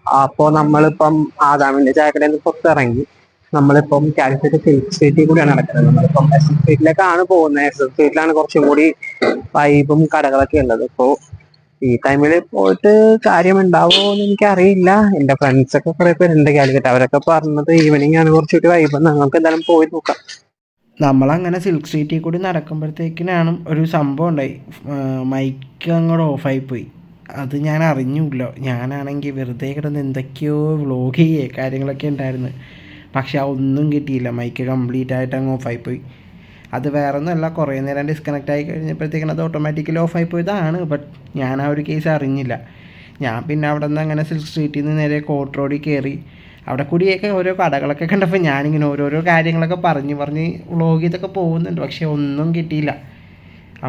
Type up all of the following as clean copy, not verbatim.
അപ്പോൾ നമ്മളിപ്പം ആദാമിന്റെ ചായക്കടയിൽ നിന്ന് പുറത്തിറങ്ങി നമ്മളിപ്പം കാലിക്കറ്റ് സിൽക്ക് സ്ട്രീറ്റിൽ കൂടിയാണ് നടക്കുന്നത്. നമ്മളിപ്പം എസ് എം സ്ട്രീറ്റിലേക്കാണ് പോകുന്നത്. എസ് എം സ്ട്രീറ്റിലാണ് കുറച്ചും കൂടി വൈബും കടകളൊക്കെ ഉള്ളത്. ഇപ്പോ ഈ ടൈമിൽ പോയിട്ട് കാര്യമുണ്ടാവോ എന്ന് എനിക്കറിയില്ല. എന്റെ ഫ്രണ്ട്സ് ഒക്കെ കുറെ പേരുണ്ട് കാലിക്കറ്റ്, അവരൊക്കെ പറഞ്ഞത് ഈവനിങ് ആണ് കുറച്ചുകൂടി വൈബ്. നമുക്ക് എന്തായാലും പോയി നോക്കാം. നമ്മളങ്ങനെ സിൽക്ക് സ്ട്രീറ്റിൽ കൂടി നടക്കുമ്പോഴത്തേക്കിനാണ് ഒരു സംഭവം ഉണ്ടായി. മൈക്ക് അങ്ങോട്ട് ഓഫായി പോയി. അത് ഞാൻ അറിഞ്ഞില്ല. ഞാനാണെങ്കിൽ വെറുതെ കിടന്ന് എന്തൊക്കെയോ വ്ളോഗ് ചെയ്യേ കാര്യങ്ങളൊക്കെ ഉണ്ടായിരുന്നു. പക്ഷെ ഒന്നും കിട്ടിയില്ല. മൈക്ക് കംപ്ലീറ്റ് ആയിട്ട് അങ്ങ് ഓഫായി പോയി. അത് വേറെ ഒന്നുമല്ല, കുറേ നേരം ഡിസ്കണക്റ്റ് ആയി കഴിഞ്ഞപ്പോഴത്തേക്കിനും അത് ഓട്ടോമാറ്റിക്കലി ഓഫായി പോയതാണ്. ബട്ട് ഞാൻ ആ ഒരു കേസ് അറിഞ്ഞില്ല. ഞാൻ പിന്നെ അവിടെ നിന്ന് അങ്ങനെ സിൽക്ക് സ്ട്രീറ്റിൽ നിന്ന് നേരെ കോട്ട് റോഡിൽ കയറി. അവിടെ കൂടിയൊക്കെ ഓരോ കടകളൊക്കെ കണ്ടപ്പോൾ ഞാനിങ്ങനെ ഓരോരോ കാര്യങ്ങളൊക്കെ പറഞ്ഞ് വ്ളോഗ് ചെയ്തൊക്കെ പോകുന്നുണ്ട്. പക്ഷെ ഒന്നും കിട്ടിയില്ല.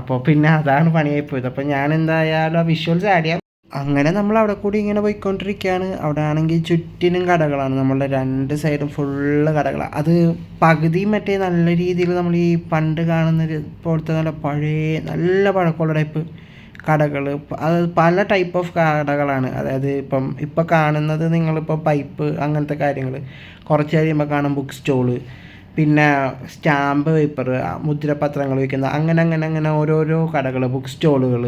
അപ്പോൾ പിന്നെ അതാണ് പണിയായിപ്പോയത്. അപ്പോൾ ഞാൻ എന്തായാലും ആ വിഷ്വൽസ് ആഡ് ചെയ്യാം. അങ്ങനെ നമ്മൾ അവിടെ കൂടി ഇങ്ങനെ പോയിക്കൊണ്ടിരിക്കുകയാണ്. അവിടെ ആണെങ്കിൽ ചുറ്റിനും കടകളാണ്. നമ്മളുടെ രണ്ട് സൈഡും ഫുള്ള് കടകളാണ്. അത് പകുതി മറ്റേ നല്ല രീതിയിൽ നമ്മൾ ഈ പണ്ട് കാണുന്നൊരു പോലത്തെ നല്ല പഴയ നല്ല പഴക്കമുള്ള ടൈപ്പ് കടകൾ. അത് പല ടൈപ്പ് ഓഫ് കടകളാണ്. അതായത് ഇപ്പം കാണുന്നത് നിങ്ങളിപ്പോൾ പൈപ്പ് അങ്ങനത്തെ കാര്യങ്ങൾ, കുറച്ച് കഴിയുമ്പോൾ കാണും ബുക്ക് സ്റ്റോള്, പിന്നെ സ്റ്റാമ്പ് പേപ്പർ, മുദ്രപത്രങ്ങൾ വയ്ക്കുന്ന അങ്ങനെ അങ്ങനെ അങ്ങനെ ഓരോരോ കടകൾ, ബുക്ക് സ്റ്റോളുകൾ,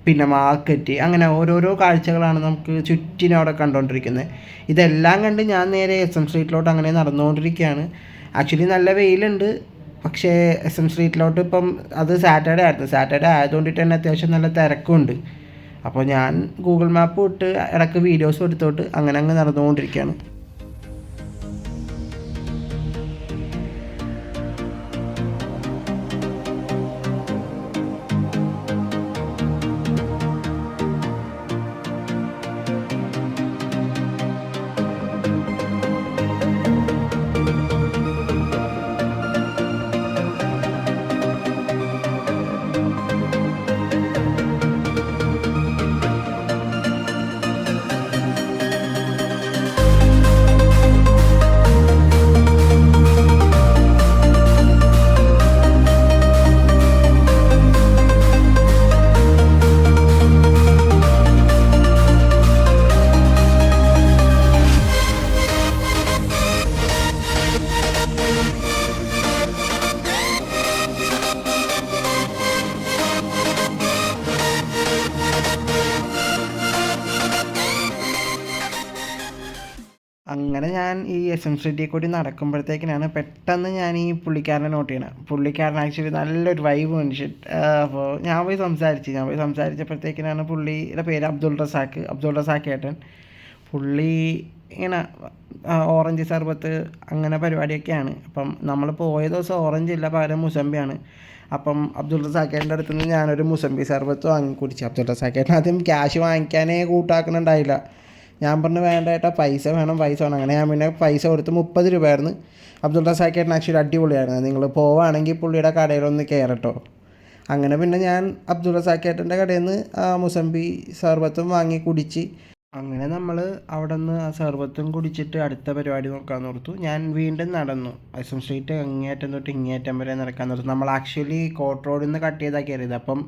പിന്നെ മാർക്കറ്റ്, അങ്ങനെ ഓരോരോ കാഴ്ചകളാണ് നമുക്ക് ചുറ്റിനും അവിടെ കണ്ടുകൊണ്ടിരിക്കുന്നത്. ഇതെല്ലാം കണ്ട് ഞാൻ നേരെ എസ് എം സ്ട്രീറ്റിലോട്ട് അങ്ങനെ നടന്നുകൊണ്ടിരിക്കുകയാണ്. ആക്ച്വലി നല്ല വെയിലുണ്ട്. പക്ഷേ എസ് എം സ്ട്രീറ്റിലോട്ട് ഇപ്പം അത് സാറ്റർഡേ ആയിരുന്നു. സാറ്റർഡേ ആയതുകൊണ്ടിട്ട് തന്നെ അത്യാവശ്യം നല്ല തിരക്കുണ്ട്. അപ്പോൾ ഞാൻ ഗൂഗിൾ മാപ്പ് ഇട്ട് ഇടയ്ക്ക് വീഡിയോസ് എടുത്തോട്ട് അങ്ങനെ അങ്ങ് നടന്നുകൊണ്ടിരിക്കുകയാണ്. അങ്ങനെ ഞാൻ ഈ എസ് എം സ്ട്രീറ്റിൽ കൂടി നടക്കുമ്പോഴത്തേക്കിനാണ് പെട്ടെന്ന് ഞാൻ ഈ പുള്ളിക്കാരനെ നോട്ട് ചെയ്യണം. പുള്ളിക്കാരൻ ആക്ച്വലി നല്ലൊരു വൈബ് മനുഷ്യൻ. അപ്പോൾ ഞാൻ പോയി സംസാരിച്ചപ്പോഴത്തേക്കിനാണ് പുള്ളിയുടെ പേര് അബ്ദുൾ റസാഖ് ഏട്ടൻ. പുള്ളി ഇങ്ങനെ ഓറഞ്ച് സർബത്ത് അങ്ങനെ പരിപാടിയൊക്കെയാണ്. അപ്പം നമ്മൾ പോയ ദിവസം ഓറഞ്ച് ഇല്ല, പകരം മുസമ്പിയാണ്. അപ്പം അബ്ദുൾ റസാഖേട്ടൻ്റെ അടുത്ത് നിന്ന് ഞാനൊരു മുസമ്പി സർബത്ത് വാങ്ങി കുടിച്ചു. അബ്ദുൾ റസാഖേട്ടൻ ആദ്യം ക്യാഷ് വാങ്ങിക്കാനേ കൂട്ടാക്കുന്നുണ്ടായില്ല. ഞാൻ പറഞ്ഞു വേണ്ട ഏട്ടാ, പൈസ വേണം. അങ്ങനെ ഞാൻ പിന്നെ പൈസ കൊടുത്ത് 30 രൂപയായിരുന്നു. അബ്ദുൾ റസാഖേട്ടൻ ആക്ച്വലി അടിപൊളിയായിരുന്നു. നിങ്ങൾ പോവുകയാണെങ്കിൽ പുള്ളിയുടെ കടയിലൊന്ന് കയറട്ടോ. അങ്ങനെ പിന്നെ ഞാൻ അബ്ദുൾ റസാഖേട്ടൻ്റെ കടയിൽ നിന്ന് മുസമ്പി സർബത്തും വാങ്ങി കുടിച്ച്. അങ്ങനെ നമ്മൾ അവിടെ നിന്ന് ആ സർബത്തും കുടിച്ചിട്ട് അടുത്ത പരിപാടി നോക്കാൻ ഓർത്തു. ഞാൻ വീണ്ടും നടന്നു. എസ് എം സ്ട്രീറ്റ് അങ്ങേയറ്റം തൊട്ട് ഇങ്ങേയറ്റം വരെ നടക്കാൻ ഓർത്തു. നമ്മൾ ആക്ച്വലി കോട്ട് റോഡിൽ നിന്ന് കട്ട് ചെയ്താണ് കയറിയത്. അപ്പം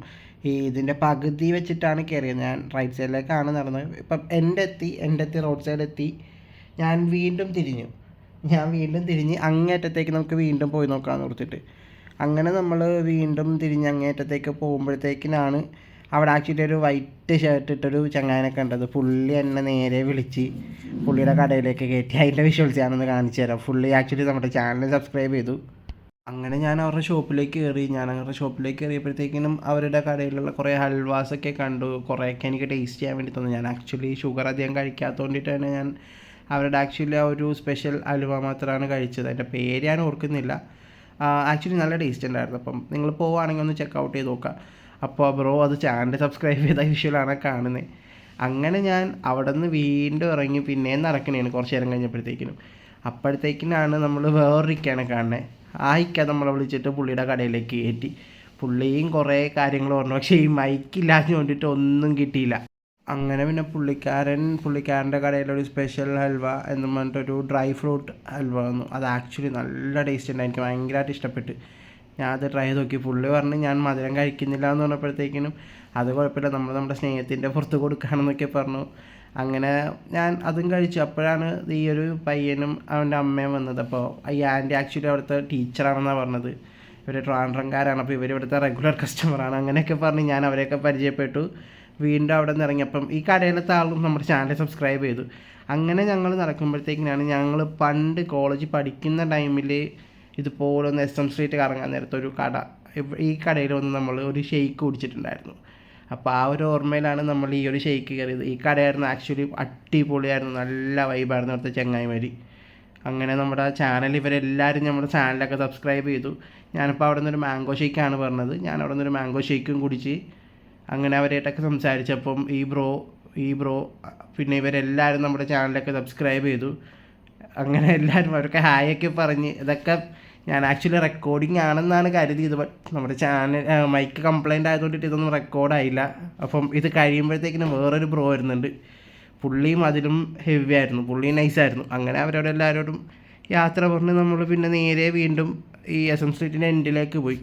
ഇതിൻ്റെ പകുതി വെച്ചിട്ടാണ് കയറിയത്. ഞാൻ റൈറ്റ് സൈഡിലേക്കാണ് നടന്നത്. ഇപ്പം എൻ്റെ എത്തി റോഡ് സൈഡ് എത്തി. ഞാൻ വീണ്ടും തിരിഞ്ഞ് അങ്ങേയറ്റത്തേക്ക് നമുക്ക് വീണ്ടും പോയി നോക്കാമെന്ന് ഓർത്തിട്ട് അങ്ങനെ നമ്മൾ വീണ്ടും തിരിഞ്ഞ് അങ്ങേയറ്റത്തേക്ക് പോകുമ്പോഴത്തേക്കിനാണ് അവിടെ ആക്ച്വലി ഒരു വൈറ്റ് ഷർട്ട് ഇട്ടൊരു ചങ്ങാനെ കണ്ടത്. പുള്ളി എന്നെ നേരെ വിളിച്ച് പുള്ളിയുടെ കടയിലേക്ക് കയറ്റി. അതിൻ്റെ വിഷ്വൽസ് ഞാനൊന്ന് കാണിച്ചു തരാം. പുള്ളി ആക്ച്വലി നമ്മുടെ ചാനൽ സബ്സ്ക്രൈബ് ചെയ്തു. അങ്ങനെ ഞാൻ അവരുടെ ഷോപ്പിലേക്ക് കയറി. കയറിയപ്പോഴത്തേക്കിനും അവരുടെ കടയിലുള്ള കുറേ ഹൽവാസൊക്കെ കണ്ടു. കുറേയൊക്കെ എനിക്ക് ടേസ്റ്റ് ചെയ്യാൻ വേണ്ടി തോന്നി. ഞാൻ ആക്ച്വലി ഷുഗർ അധികം കഴിക്കാത്തതുകൊണ്ടിട്ടാണ് ഞാൻ അവരുടെ ആക്ച്വലി ആ ഒരു സ്പെഷ്യൽ ഹൽവ മാത്രമാണ് കഴിച്ചത്. അതിൻ്റെ പേര് ഞാൻ ഓർക്കുന്നില്ല. ആക്ച്വലി നല്ല ടേസ്റ്റ് ഉണ്ടായിരുന്നു. അപ്പം നിങ്ങൾ പോവുകയാണെങ്കിൽ ഒന്ന് ചെക്ക് ഔട്ട് ചെയ്ത് നോക്കുക. അപ്പോൾ ബ്രോ അത് ചാനൽ സബ്സ്ക്രൈബ് ചെയ്ത വിഷ്വലാണ് കാണുന്നത്. അങ്ങനെ ഞാൻ അവിടെ നിന്ന് വീണ്ടും ഇറങ്ങി പിന്നെയും നടക്കണേണ് കുറച്ച് നേരം കഴിഞ്ഞപ്പോഴത്തേക്കിനും. അപ്പോഴത്തേക്കിനാണ് നമ്മൾ വേറൊരിക്കയാണ് കാണുന്നത്. ആ ഇക്ക നമ്മളെ വിളിച്ചിട്ട് പുള്ളിയുടെ കടയിലേക്ക് കയറ്റി. പുള്ളിയും കുറേ കാര്യങ്ങൾ പറഞ്ഞു. പക്ഷേ ഈ മൈക്കില്ലാതെ വേണ്ടിയിട്ട് ഒന്നും കിട്ടിയില്ല. അങ്ങനെ പിന്നെ പുള്ളിക്കാരൻ്റെ കടയിലൊരു സ്പെഷ്യൽ ഹൽവ എന്ന് പറഞ്ഞിട്ടൊരു ഡ്രൈ ഫ്രൂട്ട് ഹൽവ വന്നു. അത് ആക്ച്വലി നല്ല ടേസ്റ്റ് ഉണ്ട്. എനിക്ക് ഭയങ്കരമായിട്ട് ഇഷ്ടപ്പെട്ട്. ഞാൻ അത് ട്രൈ ചെയ്ത് നോക്കി. പുള്ളി പറഞ്ഞ് ഞാൻ മധുരം കഴിക്കുന്നില്ല എന്ന് പറഞ്ഞപ്പോഴത്തേക്കിനും അത് കുഴപ്പമില്ല, നമ്മൾ നമ്മുടെ സ്നേഹത്തിൻ്റെ പുറത്ത് കൊടുക്കുകയാണെന്നൊക്കെ പറഞ്ഞു. അങ്ങനെ ഞാൻ അതും കഴിച്ചു. അപ്പോഴാണ് ഈ ഒരു പയ്യനും അവൻ്റെ അമ്മയും വന്നത്. അപ്പോൾ ഈ ആൻറ്റി ആക്ച്വലി അവിടുത്തെ ടീച്ചറാണെന്നാണ് പറഞ്ഞത്. ഇവർ ട്രാൻഡ്രംകാരാണ്, അപ്പോൾ ഇവർ ഇവിടുത്തെ റെഗുലർ കസ്റ്റമറാണ്. അങ്ങനെയൊക്കെ പറഞ്ഞ് ഞാൻ അവരെയൊക്കെ പരിചയപ്പെട്ടു. വീണ്ടും അവിടെ നിന്ന് ഇറങ്ങിയപ്പം ഈ കടയിലത്തെ ആളും നമ്മുടെ ചാനൽ സബ്സ്ക്രൈബ് ചെയ്തു. അങ്ങനെ ഞങ്ങൾ നടക്കുമ്പോഴത്തേക്കിനാണ് ഞങ്ങൾ പണ്ട് കോളേജ് പഠിക്കുന്ന ടൈമിൽ ഇതുപോലെ ഒന്ന് SM സ്ട്രീറ്റ് കറങ്ങാൻ നേരത്തെ ഒരു കട, ഈ കടയിൽ വന്ന് നമ്മൾ ഒരു ഷെയ്ക്ക് കുടിച്ചിട്ടുണ്ടായിരുന്നു. അപ്പോൾ ആ ഒരു ഓർമ്മയിലാണ് നമ്മൾ ഈ ഒരു ഷെയ്ക്ക് കയറിയത്. ഈ കടയായിരുന്നു ആക്ച്വലി അടിപൊളിയായിരുന്നു, നല്ല വൈബായിരുന്നു അവിടുത്തെ ചങ്ങായിമാരി. അങ്ങനെ നമ്മുടെ ചാനൽ ഇവരെല്ലാവരും നമ്മുടെ ചാനലൊക്കെ സബ്സ്ക്രൈബ് ചെയ്തു. ഞാനിപ്പോൾ അവിടെ നിന്നൊരു മാംഗോ ഷേക്കാണ് പറഞ്ഞത്. ഞാൻ അവിടെ നിന്നൊരു മാംഗോ ഷേക്കും കുടിച്ച് അങ്ങനെ അവരായിട്ടൊക്കെ സംസാരിച്ചപ്പം ഈ ബ്രോ പിന്നെ ഇവരെല്ലാവരും നമ്മുടെ ചാനലൊക്കെ സബ്സ്ക്രൈബ് ചെയ്തു. അങ്ങനെ എല്ലാവരും അവരൊക്കെ ഹായൊക്കെ പറഞ്ഞ്, ഇതൊക്കെ ഞാൻ ആക്ച്വലി റെക്കോർഡിങ് ആണെന്നാണ് കരുതിയത്. നമ്മുടെ ചാനൽ മൈക്ക് കംപ്ലൈൻ്റ് ആയതുകൊണ്ടിട്ട് ഇതൊന്നും റെക്കോർഡായില്ല. അപ്പം ഇത് കഴിയുമ്പോഴത്തേക്കിനും വേറൊരു ബ്രോ വരുന്നുണ്ട്. പുള്ളിയും അതിലും ഹെവി ആയിരുന്നു, പുള്ളി നൈസായിരുന്നു. അങ്ങനെ അവരോട് എല്ലാവരോടും യാത്ര പറഞ്ഞ് നമ്മൾ പിന്നെ നേരെ വീണ്ടും ഈ SM സ്ട്രീറ്റിൻ്റെ എൻഡിലേക്ക് പോയി.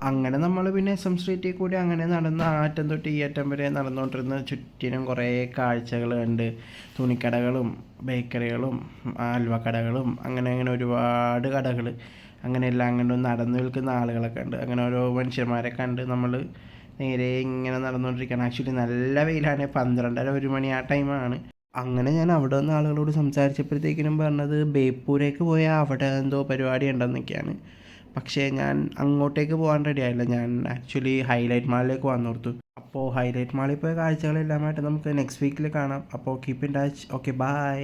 അങ്ങനെ നമ്മൾ പിന്നെ SM സ്ട്രീറ്റിൽ കൂടി അങ്ങനെ നടന്ന് ആ അറ്റം തൊട്ട് ഈ അറ്റം വരെ നടന്നുകൊണ്ടിരുന്ന ചുറ്റിനും കുറേ കാഴ്ചകൾ കണ്ട്, തുണിക്കടകളും ബേക്കറികളും ഹൽവക്കടകളും അങ്ങനെ ഒരുപാട് കടകൾ, അങ്ങനെ എല്ലാം അങ്ങനെ നടന്നു നിൽക്കുന്ന ആളുകളൊക്കെ ഉണ്ട്. അങ്ങനെ ഓരോ മനുഷ്യന്മാരെ കണ്ട് നമ്മൾ നേരെ ഇങ്ങനെ നടന്നുകൊണ്ടിരിക്കുകയാണ്. ആക്ച്വലി നല്ല വെയിലാണ്, 12:30 1 മണി ആ ടൈമാണ്. അങ്ങനെ ഞാൻ അവിടെ നിന്ന് ആളുകളോട് സംസാരിച്ചപ്പോഴത്തേക്കിനും പറഞ്ഞത് ബേപ്പൂരേക്ക് പോയാൽ അവിടെ എന്തോ പരിപാടി ഉണ്ടെന്നൊക്കെയാണ്. പക്ഷേ ഞാൻ അങ്ങോട്ടേക്ക് പോകാൻ റെഡി ആയില്ല. ഞാൻ ആക്ച്വലി ഹൈലൈറ്റ് മാളിലേക്ക് വന്നോർത്തു. അപ്പോൾ ഹൈലൈറ്റ് മാളിൽ പോയ കാഴ്ചകളെല്ലാമായിട്ട് നമുക്ക് നെക്സ്റ്റ് വീക്കിൽ കാണാം. അപ്പോൾ keep in touch. Okay, by.